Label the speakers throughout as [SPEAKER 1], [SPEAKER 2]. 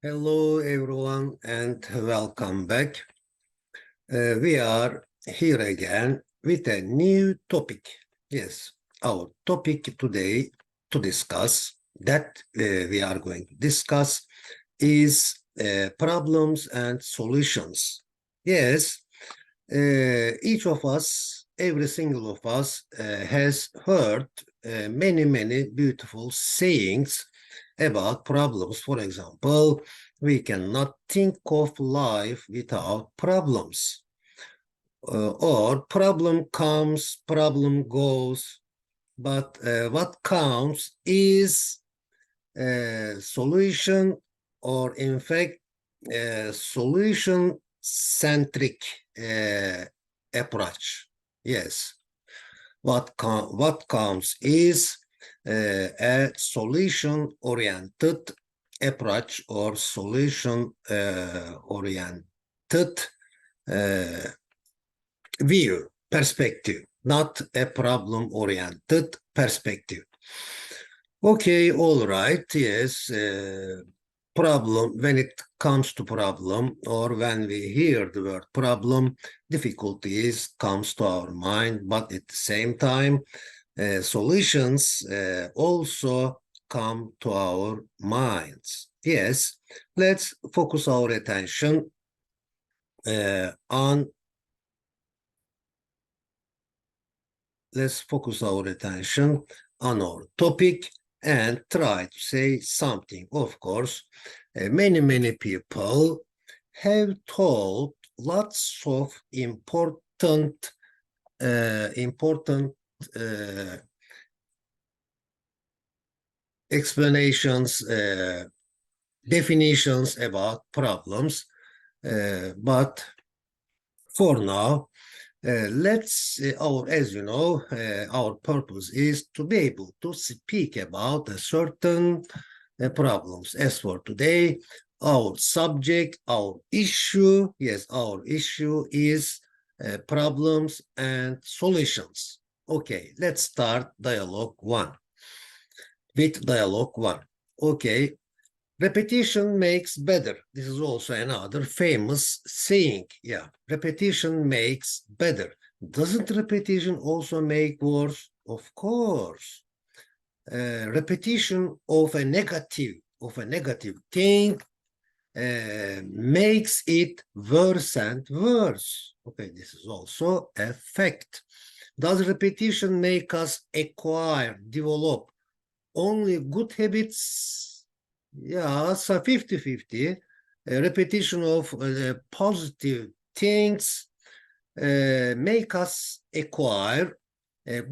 [SPEAKER 1] Hello, everyone, and welcome back. We are here again with a new topic. Yes, our topic today to discuss that we are going to discuss is problems and solutions. Yes, each of us, every single of us, has heard many beautiful sayings about problems. For example, we cannot think of life without problems. Or problem comes, problem goes, but what counts is solution, or in fact, solution-centric approach. Yes, what counts is a solution-oriented approach or solution-oriented view, perspective, not a problem-oriented perspective. Okay, all right, yes. Problem, when it comes to problem, or when we hear the word problem, difficulties comes to our mind, but at the same time, solutions also come to our minds. Yes, let's focus our attention on our topic and try to say something. Of course, many people have told lots of important explanations, definitions about problems, but for now, as you know, our purpose is to be able to speak about a certain problems. As for today, our subject, our issue is problems and solutions. Okay, let's start dialogue one. Okay, repetition makes better. This is also another famous saying. Yeah, repetition makes better. Doesn't repetition also make worse? Of course. Repetition of a negative thing makes it worse and worse. Okay, this is also a fact. Does repetition make us acquire, develop only good habits? Yeah, so 50-50. Repetition of positive things make us acquire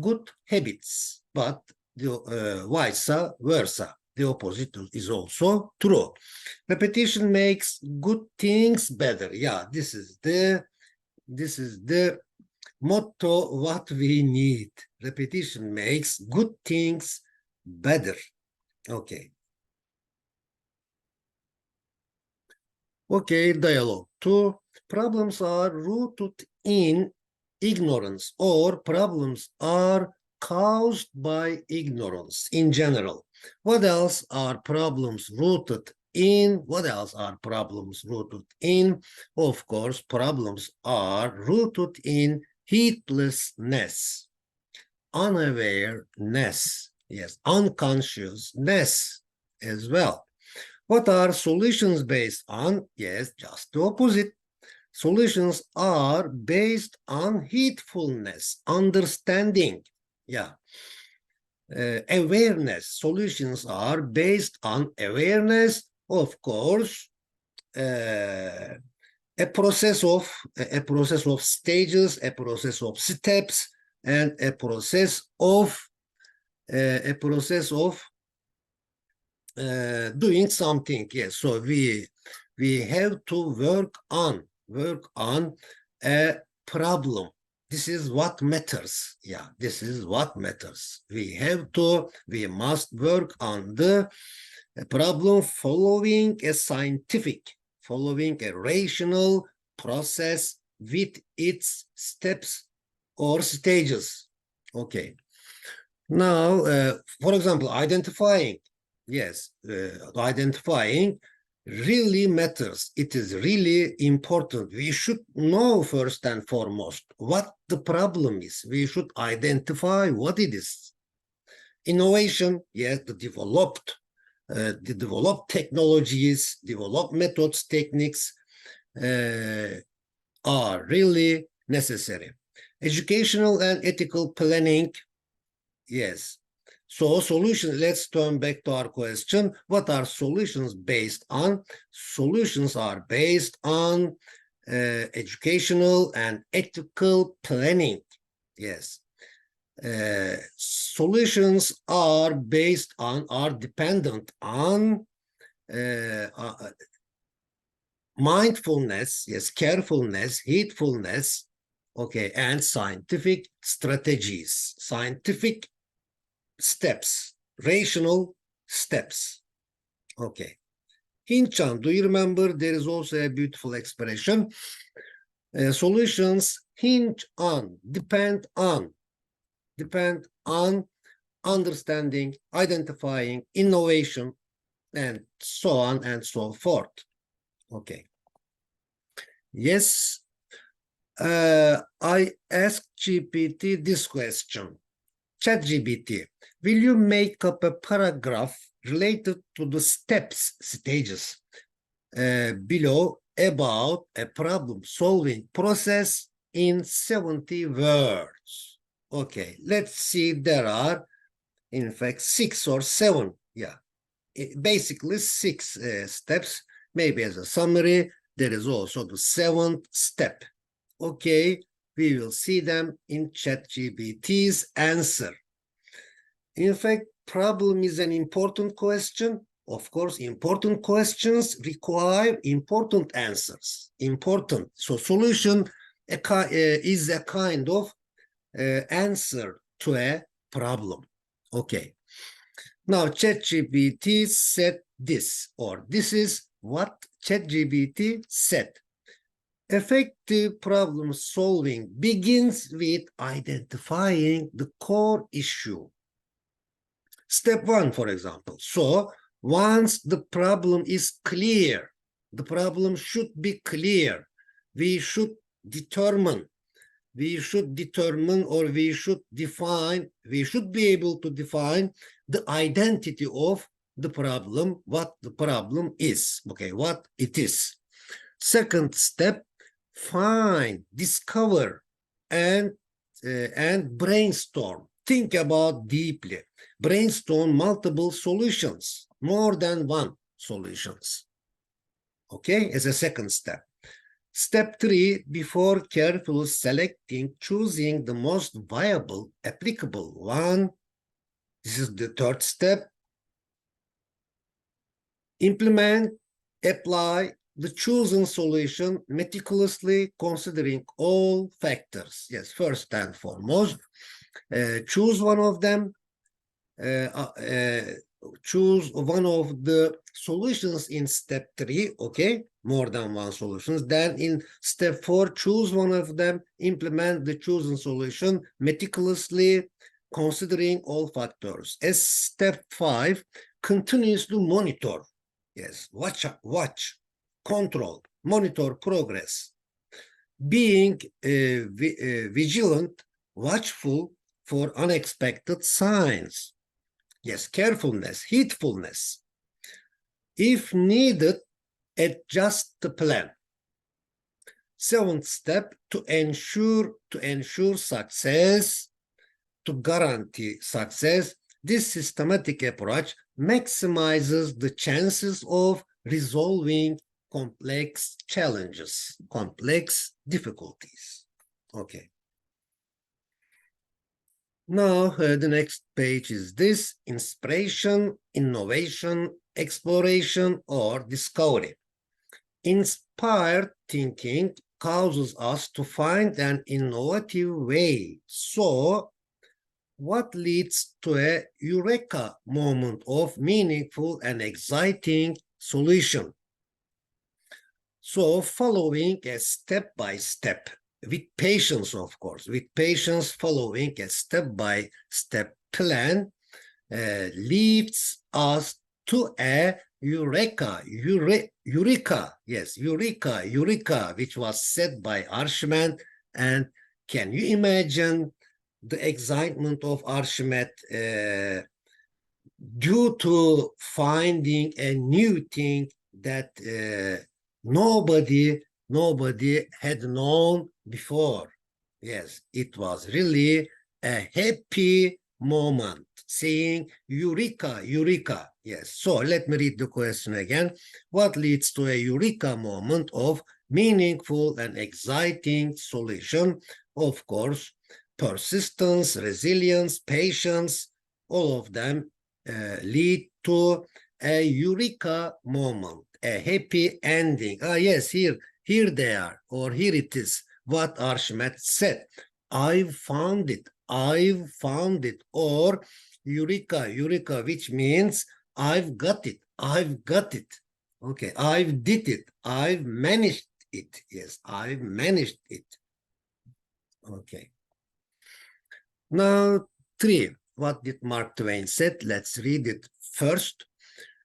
[SPEAKER 1] good habits, but the vice versa. The opposite is also true. Repetition makes good things better. Yeah, this is the motto what we need. Repetition makes good things better. Okay. Okay, dialogue 2. Problems are rooted in ignorance, or problems are caused by ignorance in general. What else are problems rooted in? Of course, problems are rooted in heedlessness, unawareness, yes, unconsciousness as well. What are solutions based on? Yes, just the opposite. Solutions are based on heedfulness, understanding. Yeah. Awareness. Solutions are based on awareness, of course. A process of stages, a process of steps, and a process of doing something. Yes, so we have to work on a problem. This is what matters. Yeah, this is what matters. We must work on the problem following a rational process with its steps or stages. Okay. Now, for example, identifying. Yes, identifying really matters. It is really important. We should know first and foremost what the problem is. We should identify what it is. Innovation, yes, the developed technologies, developed methods, techniques are really necessary. Educational and ethical planning, yes. So solutions, let's turn back to our question. What are solutions based on? Solutions are based on educational and ethical planning. Yes. Solutions are based on, are dependent on mindfulness, yes, carefulness, heedfulness, okay, and scientific strategies, scientific steps, rational steps. Okay. Hinchan, do you remember there is also a beautiful expression? Solutions hinge on, depend on understanding, identifying, innovation, and so on and so forth. Okay. Yes, I asked GPT this question. ChatGPT, will you make up a paragraph related to the steps, stages below about a problem-solving process in 70 words? Okay, let's see, there are, in fact, 6 or 7, yeah, basically 6 steps. Maybe as a summary, there is also the 7th step. Okay, we will see them in ChatGPT's answer. In fact, problem is an important question. Of course, important questions require important answers. Important. So solution is a kind of answer to a problem. Okay. Now, ChatGPT said this, or this is what ChatGPT said. Effective problem solving begins with identifying the core issue. Step 1, for example. So once the problem is clear, the problem should be clear. We should determine, or we should define, we should be able to define the identity of the problem, what the problem is, okay, what it is. Second step, find, discover, and brainstorm. Think about deeply. Brainstorm multiple solutions, more than one solutions. Okay, as a second step. Step 3, before carefully selecting, choosing the most viable, applicable one. This is the third step. Implement, apply the chosen solution meticulously, considering all factors. Yes, first and foremost, choose one of them. Choose one of the solutions in step 3, okay, more than one solutions. Then in step 4, choose one of them, implement the chosen solution meticulously, considering all factors. As step 5, continuously monitor. Yes, watch, control, monitor progress. Being vigilant, watchful for unexpected signs. Yes, carefulness, heedfulness. If needed, adjust the plan. 7th step, to ensure success, to guarantee success, this systematic approach maximizes the chances of resolving complex challenges, complex difficulties. Okay. Now, the next page is this: inspiration, innovation, exploration, or discovery. Inspired thinking causes us to find an innovative way. So, what leads to a eureka moment of meaningful and exciting solution? So, following a step-by-step, with patience, of course, with patience, following a step-by-step plan leads us to a Eureka, yes, Eureka, which was said by Archimedes. And can you imagine the excitement of Archimedes due to finding a new thing that nobody had known before? Yes, it was really a happy moment, saying Eureka. Yes, so let me read the question again. What leads to a Eureka moment of meaningful and exciting solution? Of course, persistence, resilience, patience, all of them lead to a Eureka moment, a happy ending. Yes, here they are, or here it is, what Archimedes said. I've found it, or Eureka, which means I've got it. Okay, I've did it, I've managed it. Yes, I've managed it. Okay. Now, 3. What did Mark Twain said? Let's read it first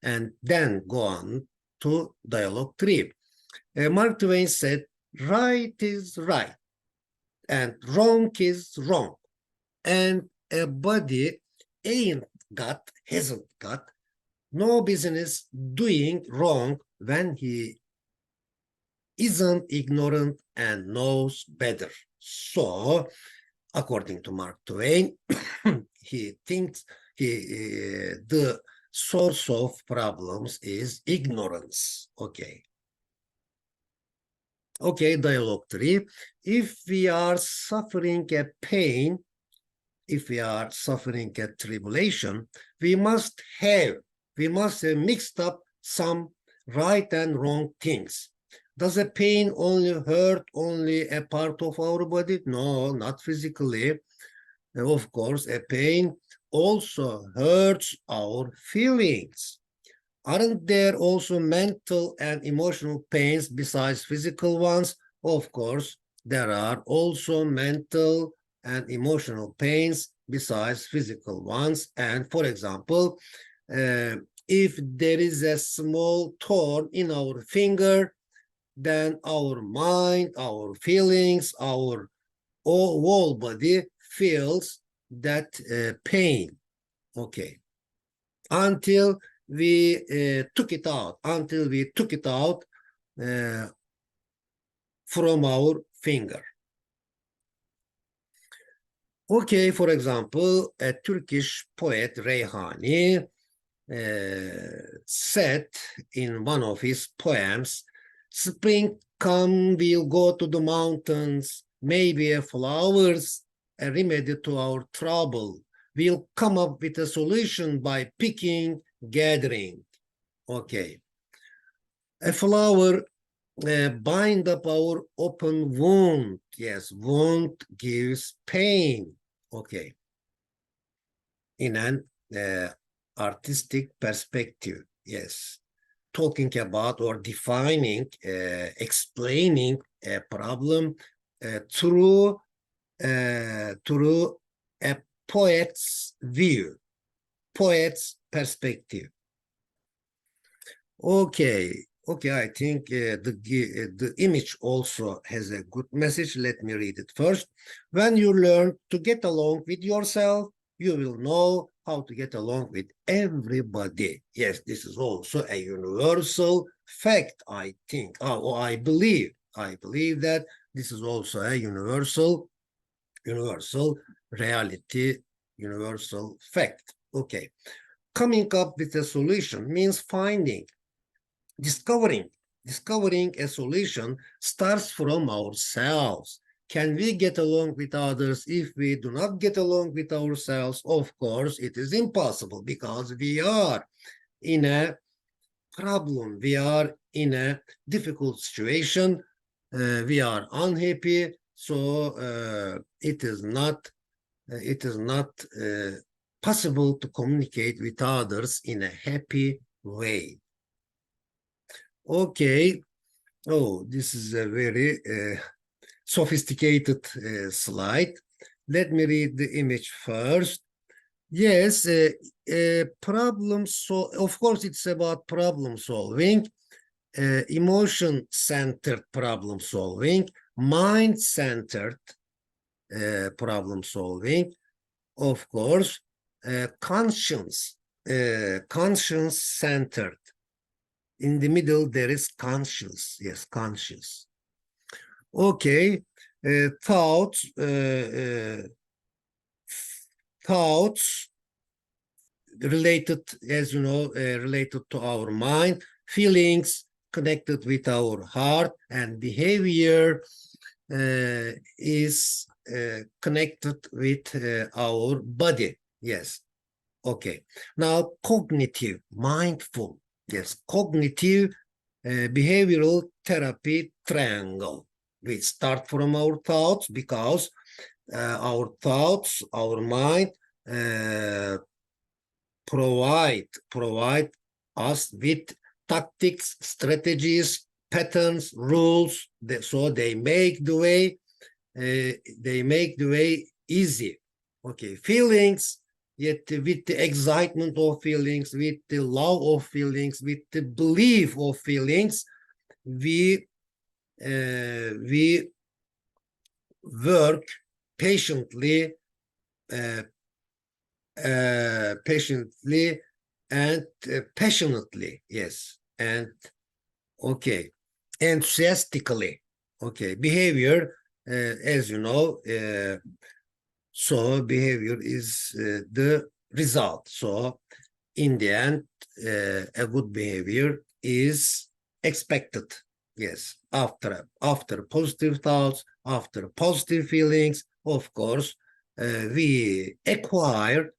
[SPEAKER 1] and then go on to dialogue 3. Mark Twain said, right is right and wrong is wrong. And a body hasn't got no business doing wrong when he isn't ignorant and knows better. So, according to Mark Twain, he thinks the source of problems is ignorance. Okay. Okay, dialogue 3. If we are suffering a pain, if we are suffering a tribulation, we must have mixed up some right and wrong things. Does a pain only hurt only a part of our body? No, not physically. Of course, a pain also hurts our feelings. Aren't there also mental and emotional pains besides physical ones? Of course, there are also mental and emotional pains besides physical ones. And for example, if there is a small thorn in our finger, then our mind, our feelings, our whole body feels that pain. Okay. Until we took it out, from our finger. Okay, for example, a Turkish poet, Reyhani, said in one of his poems, spring come, we'll go to the mountains, maybe a flowers, a remedy to our trouble. We'll come up with a solution by picking, gathering. Okay. A flower bind up our open wound. Yes, wound gives pain. Okay. In an artistic perspective, yes. Talking about or defining, explaining a problem through a poet's view, poet's perspective. Okay, I think the image also has a good message. Let me read it first. When you learn to get along with yourself, you will know how to get along with everybody. Yes, this is also a universal fact, I think. I believe that this is also a universal reality, universal fact. Okay. Coming up with a solution means finding, discovering a solution starts from ourselves. Can we get along with others if we do not get along with ourselves? Of course, it is impossible because we are in a problem. We are in a difficult situation. We are unhappy. So it is not possible to communicate with others in a happy way. Okay. Oh, this is a very sophisticated slide. Let me read the image first. Yes, problem so of course it's about problem solving, emotion-centered problem solving, mind-centered problem solving, of course, conscience-centered. In the middle there is conscious. Yes, conscious. Okay, thoughts, thoughts related, as you know, related to our mind, feelings connected with our heart, and behavior is connected with our body. Yes. Okay. Now, cognitive, mindful. Yes, cognitive behavioral therapy triangle. We start from our thoughts because our thoughts, our mind provide us with tactics, strategies, patterns, rules. So they make the way easy. Okay, feelings, yet with the excitement of feelings, with the love of feelings, with the belief of feelings, we work patiently, uh, patiently and passionately. Yes, and okay, enthusiastically. Okay, behavior, as you know. So behavior is the result. So in the end, a good behavior is expected. Yes, after positive thoughts, after positive feelings, of course, we acquire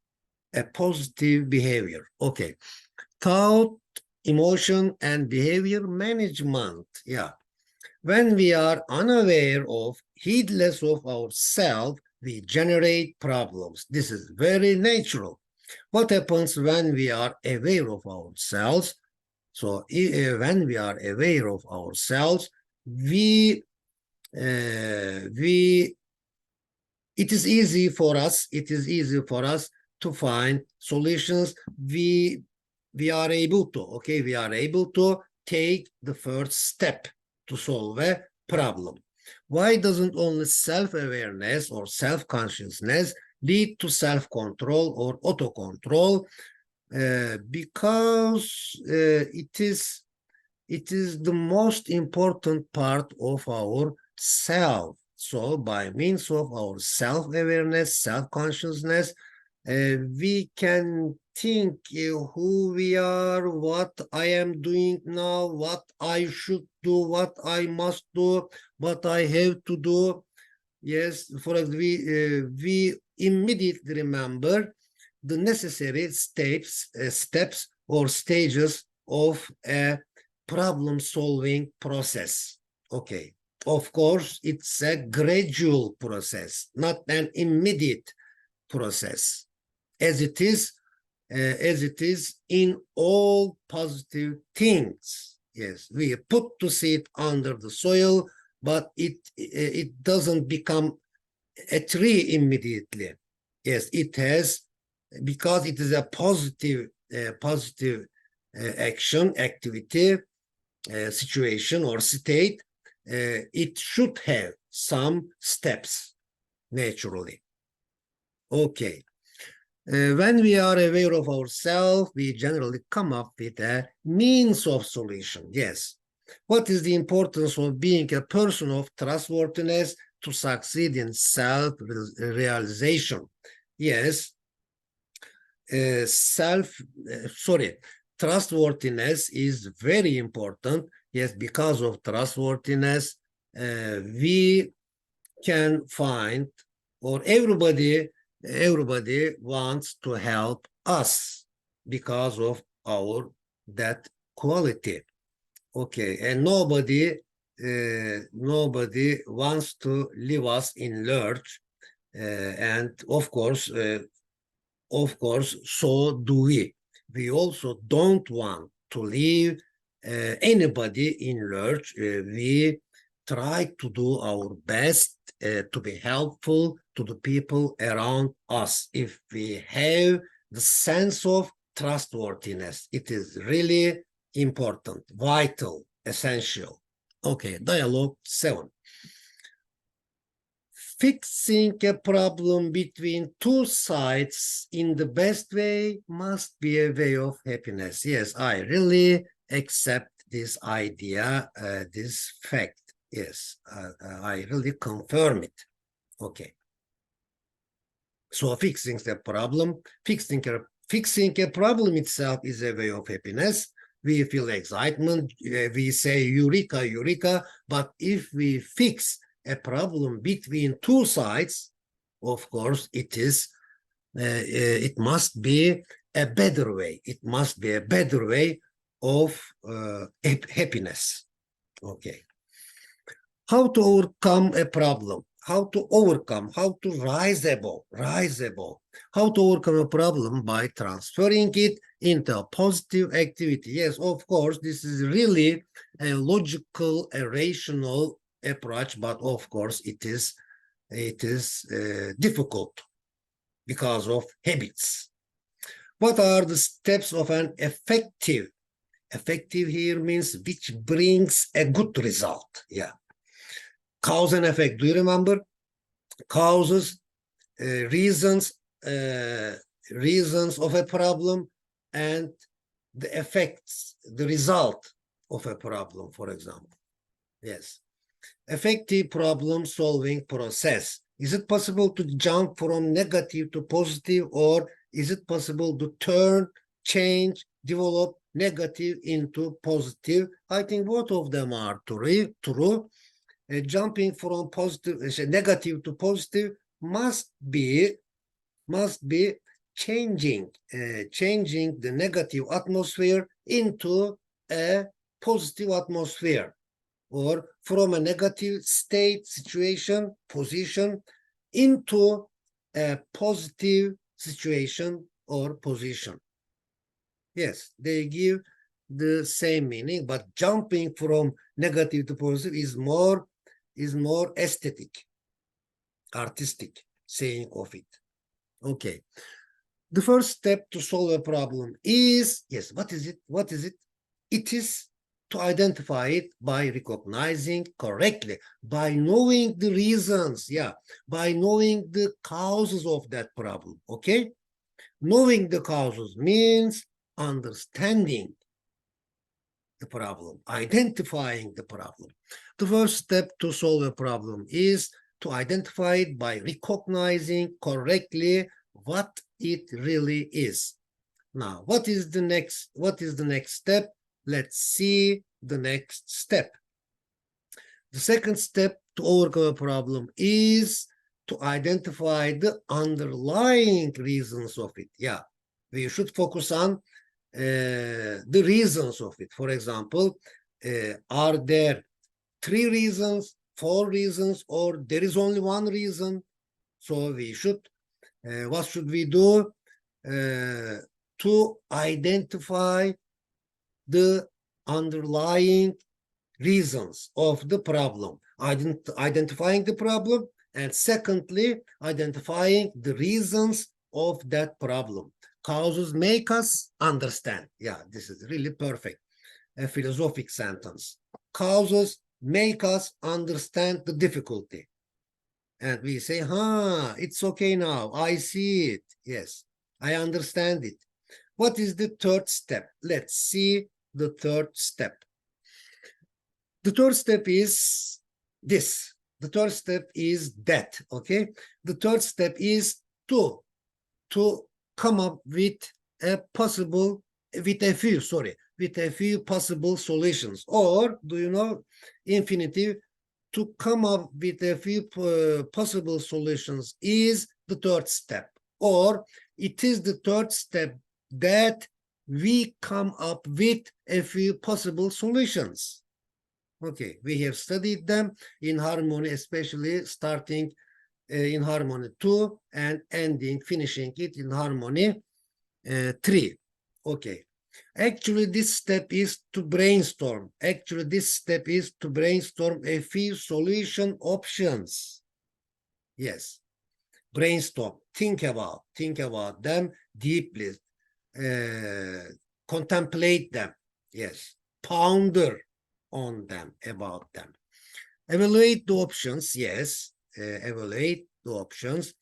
[SPEAKER 1] a positive behavior. Okay, thought, emotion, and behavior management. Yeah, when we are unaware of, heedless of ourselves, we generate problems. This is very natural. What happens when we are aware of ourselves? So when we are aware of ourselves, it is easy for us. It is easy for us to find solutions. We are able to take the first step to solve a problem. Why doesn't only self-awareness or self-consciousness lead to self-control or auto-control? Because it is the most important part of our self. So by means of our self-awareness, self-consciousness, we can think who we are, what I am doing now, what I should do, what I must do, what I have to do. Yes, for example, we immediately remember the necessary steps or stages of a problem-solving process. Okay, of course, it's a gradual process, not an immediate process, as it is in all positive things. Yes, we put the seed under the soil, but it doesn't become a tree immediately. Yes, it has, because it is a positive action, activity, situation or state. It should have some steps naturally. Okay. When we are aware of ourselves, we generally come up with a means of solution. Yes. What is the importance of being a person of trustworthiness to succeed in self-realization? Yes. Trustworthiness is very important. Yes, because of trustworthiness, we can find, or everybody wants to help us because of our that quality. Okay, and nobody wants to leave us in lurch, and of course, so do we. We also don't want to leave anybody in lurch. We try to do our best to be helpful to the people around us. If we have the sense of trustworthiness, it is really important, vital, essential. Okay, dialogue 7. Fixing a problem between two sides in the best way must be a way of happiness. Yes, I really accept this idea, this fact. Yes, I really confirm it. Okay. So fixing a problem itself is a way of happiness. We feel excitement. We say eureka, eureka. But if we fix a problem between two sides, of course, it must be a better way. It must be a better way of happiness. Okay. How to overcome a problem? How to rise above, how to overcome a problem by transferring it into a positive activity. Yes, of course, this is really a logical, a rational approach, but of course it is difficult because of habits. What are the steps of an effective here means which brings a good result? Yeah. Cause and effect. Do you remember? Causes, reasons of a problem, and the effects, the result of a problem, for example. Yes. Effective problem solving process. Is it possible to jump from negative to positive, or is it possible to turn, change, develop negative into positive? I think both of them are true. Jumping from negative to positive must be changing the negative atmosphere into a positive atmosphere, or from a negative state, situation, position into a positive situation or position. Yes, they give the same meaning, but jumping from negative to positive is more aesthetic, artistic saying of it. Okay. The first step to solve a problem is, yes, what is it? It is to identify it by recognizing correctly, by knowing the reasons, by knowing the causes of that problem, okay? Knowing the causes means understanding the problem, identifying the problem. The first step to solve a problem is to identify it by recognizing correctly what it really is. Now, what is the next step? Let's see the next step. The second step to overcome a problem is to identify the underlying reasons of it. Yeah, we should focus on the reasons of it. For example, are there 3 reasons, 4 reasons, or there is only 1 reason? So we should, what should we do to identify the underlying reasons of the problem? Identifying the problem, and secondly, identifying the reasons of that problem. Causes make us understand. Yeah, this is really perfect. A philosophic sentence. Causes make us understand the difficulty. And we say, it's okay now. I see it. Yes, I understand it. What is the third step? Let's see the third step. The third step is this. The third step is that, okay? The third step is to come up with a few possible solutions. Or, do you know, infinitive, to come up with a few possible solutions is the third step. Or it is the third step that we come up with a few possible solutions. Okay, we have studied them in harmony, especially starting in harmony 2 and finishing it in harmony 3. Okay, Actually, this step is to brainstorm. Actually, this step is to brainstorm a few solution options. Yes, brainstorm, think about them deeply, contemplate them. Yes, ponder on them, about them. Evaluate the options. Yes, evaluate the options.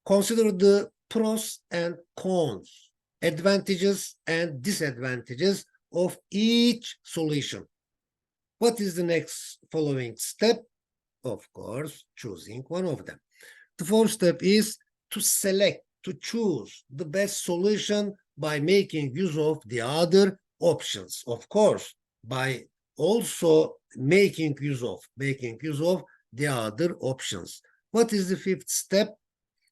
[SPEAKER 1] Consider the pros and cons, advantages and disadvantages of each solution. What is the next following step? Of course, choosing one of them. The fourth step is to select, to choose the best solution by making use of the other options. Of course, by also making use of the other options. What is the fifth step?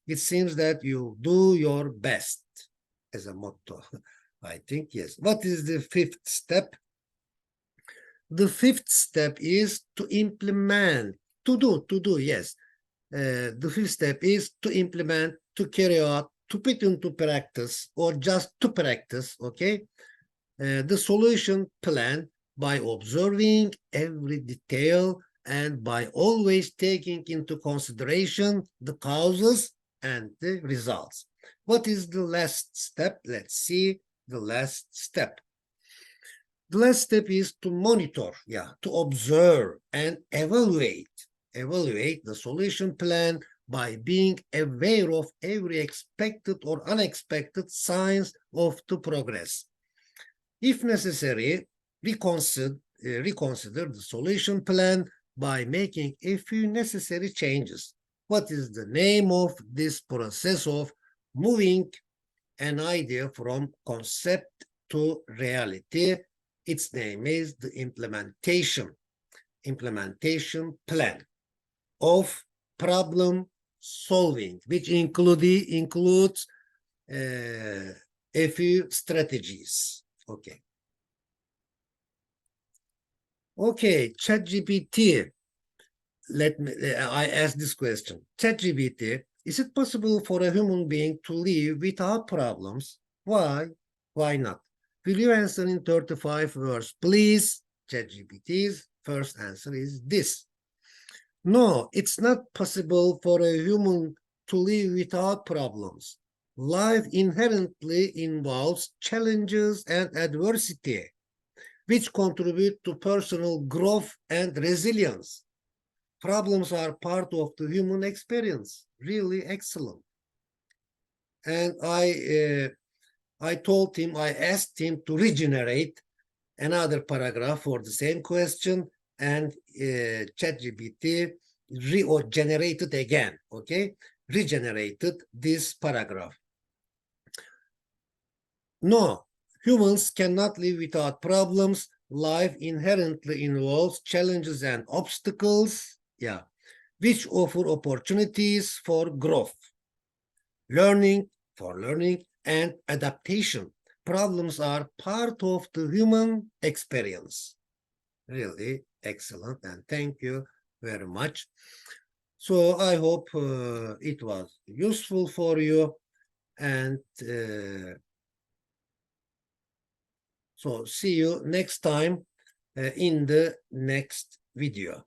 [SPEAKER 1] It seems that you do your best as a motto. I think, yes. What is the fifth step? The fifth step is to implement, to do, yes. The fifth step is to implement, to carry out, to put into practice, or just to practice, okay? The solution plan by observing every detail and by always taking into consideration the causes and the results. What is the last step? Let's see the last step. The last step is to monitor, to observe and evaluate the solution plan by being aware of every expected or unexpected signs of the progress. If necessary, reconsider the solution plan by making a few necessary changes. What is the name of this process of moving an idea from concept to reality? Its name is the implementation plan of problem solving, which includes a few strategies. Okay, ChatGPT. I ask this question. ChatGPT, is it possible for a human being to live without problems? Why? Why not? Will you answer in 35 words, please? ChatGPT's first answer is this. No, it's not possible for a human to live without problems. Life inherently involves challenges and adversity, which contribute to personal growth and resilience. Problems are part of the human experience. Really excellent. And I asked him to regenerate another paragraph for the same question, and ChatGPT generated again, regenerated this paragraph. No, humans cannot live without problems. Life inherently involves challenges and obstacles, which offer opportunities for growth, learning, and adaptation. Problems are part of the human experience. Really excellent, and thank you very much. So I hope it was useful for you, and so see you next time in the next video.